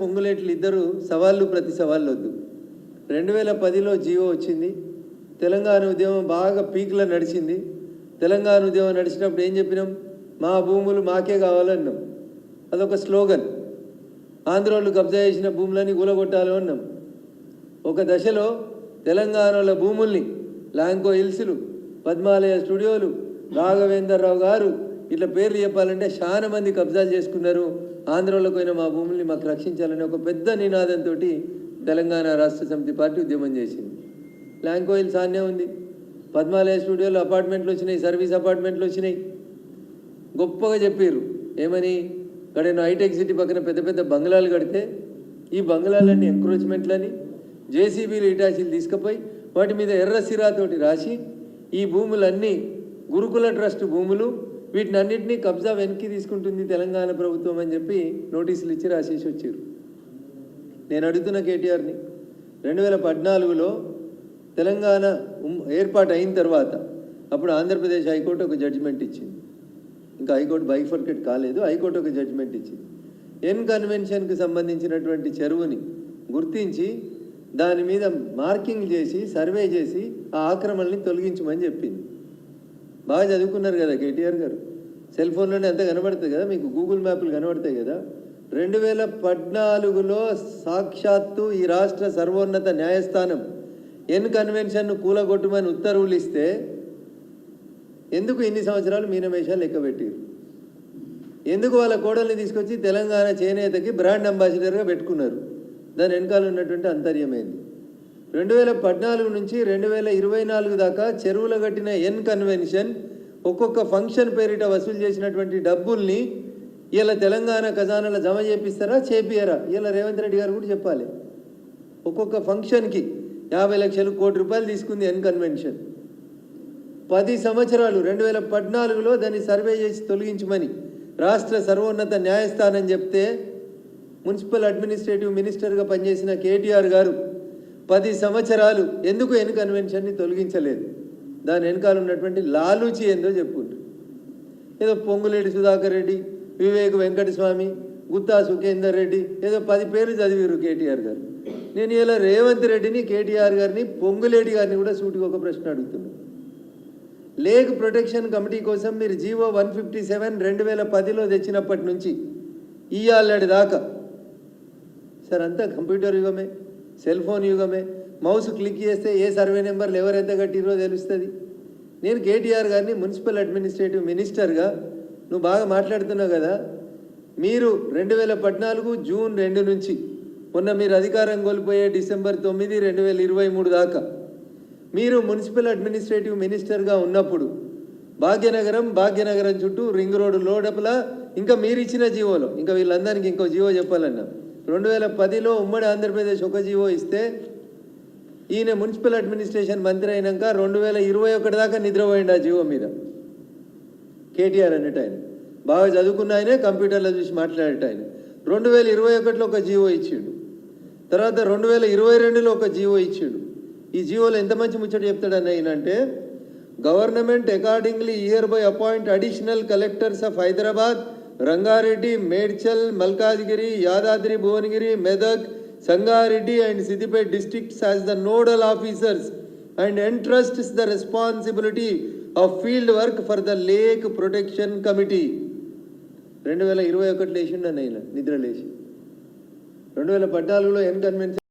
పొంగులేట్లు ఇద్దరు సవాళ్ళు ప్రతి సవాళ్ళు వద్దు. 2010లో జీవో వచ్చింది. తెలంగాణ ఉద్యమం బాగా పీక్లో నడిచింది. తెలంగాణ ఉద్యమం నడిచినప్పుడు ఏం చెప్పినాం? మా భూములు మాకే కావాలన్నాం. అదొక స్లోగన్. ఆంధ్రోళ్ళు కబ్జా చేసిన భూములని కూలగొట్టాలి అన్నాం. ఒక దశలో తెలంగాణలో భూముల్ని లాంకో హిల్స్లు, పద్మాలయ స్టూడియోలు, రాఘవేంద్రరావు గారు ఇట్లా పేర్లు చెప్పాలంటే చాలా మంది కబ్జాలు చేసుకున్నారు. ఆంధ్రలో పోయిన మా భూముల్ని మాకు రక్షించాలని ఒక పెద్ద నినాదంతో తెలంగాణ రాష్ట్ర సమితి పార్టీ ఉద్యమం చేసింది. లాంకో హిల్స్ ఆనే ఉంది. పద్మాలయ స్టూడియోలో అపార్ట్మెంట్లు వచ్చినాయి, సర్వీస్ అపార్ట్మెంట్లు వచ్చినాయి. గొప్పగా చెప్పారు ఏమని? ఇక్కడ హైటెక్ సిటీ పక్కన పెద్ద పెద్ద బంగ్లాలు కడితే ఈ బంగ్లాలన్నీ ఎంక్రోచ్మెంట్లని జేసీబీలు ఇటాచీలు తీసుకుపోయి వాటి మీద ఎర్ర సిరాతోటి రాసి ఈ భూములన్నీ గురుకుల ట్రస్ట్ భూములు, వీటిని అన్నింటినీ కబ్జా వెనక్కి తీసుకుంటుంది తెలంగాణ ప్రభుత్వం అని చెప్పి నోటీసులు ఇచ్చి రాసేసి వచ్చారు. నేను అడుగుతున్న కేటీఆర్ని, 2014లో తెలంగాణ ఏర్పాటు అయిన తర్వాత అప్పుడు ఆంధ్రప్రదేశ్ హైకోర్టు ఒక జడ్జిమెంట్ ఇచ్చింది. ఇంకా హైకోర్టు బైఫర్కేట్ కాలేదు. హైకోర్టు ఒక జడ్జిమెంట్ ఇచ్చింది. ఎన్ కన్వెన్షన్కి సంబంధించినటువంటి చెరువుని గుర్తించి దాని మీద మార్కింగ్ చేసి సర్వే చేసి ఆ ఆక్రమణని తొలగించమని చెప్పింది. బాగా చదువుకున్నారు కదా కేటీఆర్ గారు. సెల్ ఫోన్లోనే అంతా కనబడుతుంది కదా, మీకు గూగుల్ మ్యాప్లు కనబడతాయి కదా. 2014లో సాక్షాత్తు ఈ రాష్ట్ర సర్వోన్నత న్యాయస్థానం ఎన్ కన్వెన్షన్ను కూలగొట్టమని ఉత్తర్వులు ఇస్తే ఎందుకు ఇన్ని సంవత్సరాలు మీనమేషాలు లెక్కబెట్టారు? ఎందుకు వాళ్ళ కోడల్ని తీసుకొచ్చి తెలంగాణ చేనేతకి బ్రాండ్ అంబాసిడర్గా పెట్టుకున్నారు? దాని వెనకాల ఉన్నటువంటి అంతర్యమైంది. 2014 నుంచి 2024 దాకా చెరువుల కట్టిన ఎన్ కన్వెన్షన్ ఒక్కొక్క ఫంక్షన్ పేరిట వసూలు చేసినటువంటి డబ్బుల్ని ఇలా తెలంగాణ ఖజానాలో జమ చేపిస్తారా, చేపియరా? ఇలా రేవంత్ రెడ్డి గారు కూడా చెప్పాలి. ఒక్కొక్క ఫంక్షన్కి 50 లక్షలు, ₹1 కోటి తీసుకుంది ఎన్ కన్వెన్షన్. 10 సంవత్సరాలు 2014లో దాన్ని సర్వే చేసి తొలగించమని రాష్ట్ర సర్వోన్నత న్యాయస్థానం చెప్తే మున్సిపల్ అడ్మినిస్ట్రేటివ్ మినిస్టర్గా పనిచేసిన కేటీఆర్ గారు 10 సంవత్సరాలు ఎందుకు ఎన్ కన్వెన్షన్ని తొలగించలేదు? దాని వెనకాల ఉన్నటువంటి లాలూచి ఏందో చెప్పుకుంటారు. ఏదో పొంగులేటి సుధాకర్ రెడ్డి, వివేక్ వెంకటస్వామి, గుత్తా సుఖేందర్ రెడ్డి, ఏదో 10 పేర్లు చదివారు కేటీఆర్ గారు. నేను ఇలా రేవంత్ రెడ్డిని, కేటీఆర్ గారిని, పొంగులేటి గారిని కూడా సూటిగా ఒక ప్రశ్న అడుగుతున్నాను. లేక్ ప్రొటెక్షన్ కమిటీ కోసం మీరు జీవో 157 2010లో తెచ్చినప్పటి నుంచి ఇయ్యాలటి దాకా సార్ అంతా కంప్యూటర్ యుగమే, సెల్ ఫోన్ యుగమే. మౌస్ క్లిక్ చేస్తే ఏ సర్వే నెంబర్లు ఎవరెంత కట్టిరో తెలుస్తుంది. నేను కేటీఆర్ గారిని మున్సిపల్ అడ్మినిస్ట్రేటివ్ మినిస్టర్గా, నువ్వు బాగా మాట్లాడుతున్నావు కదా, మీరు 2014 జూన్ 2 నుంచి మొన్న మీరు అధికారం కోల్పోయే డిసెంబర్ 9, 2023 దాకా మీరు మున్సిపల్ అడ్మినిస్ట్రేటివ్ మినిస్టర్గా ఉన్నప్పుడు భాగ్యనగరం చుట్టూ రింగ్ రోడ్డు లోడపల ఇంకా మీరు ఇచ్చిన జీవోలో, ఇంకా వీళ్ళందరికీ ఇంకో జీవో చెప్పాలన్నా, 2010లో ఉమ్మడి ఆంధ్రప్రదేశ్ ఒక జీవో ఇస్తే ఈయన మున్సిపల్ అడ్మినిస్ట్రేషన్ మంత్రి అయినాక 2021 దాకా నిద్రపోయింది ఆ జీవో మీద. కేటీఆర్ అన్నట్టు ఆయన బాగా చదువుకున్న ఆయనే, కంప్యూటర్లో చూసి మాట్లాడేట ఆయన. 2021లో ఒక జీవో ఇచ్చిండు, తర్వాత 2022లో ఒక జీవో ఇచ్చిండు. ఈ జీవోలో ఎంత మంచి ముచ్చట చెప్తాడని అయినంటే, government accordingly year by appoint additional collectors of Hyderabad, Rangareddy, Medchal, Malkajgiri, Yadadri Bhuvanagiri, Medak, Sangareddy and Siddipet districts as the nodal officers and entrusts the responsibility of field work for the Lake Protection Committee. 2021 లేచిండు అన్న నిద్ర లేచి 2014లో ఎన్ కన్వెన్షన్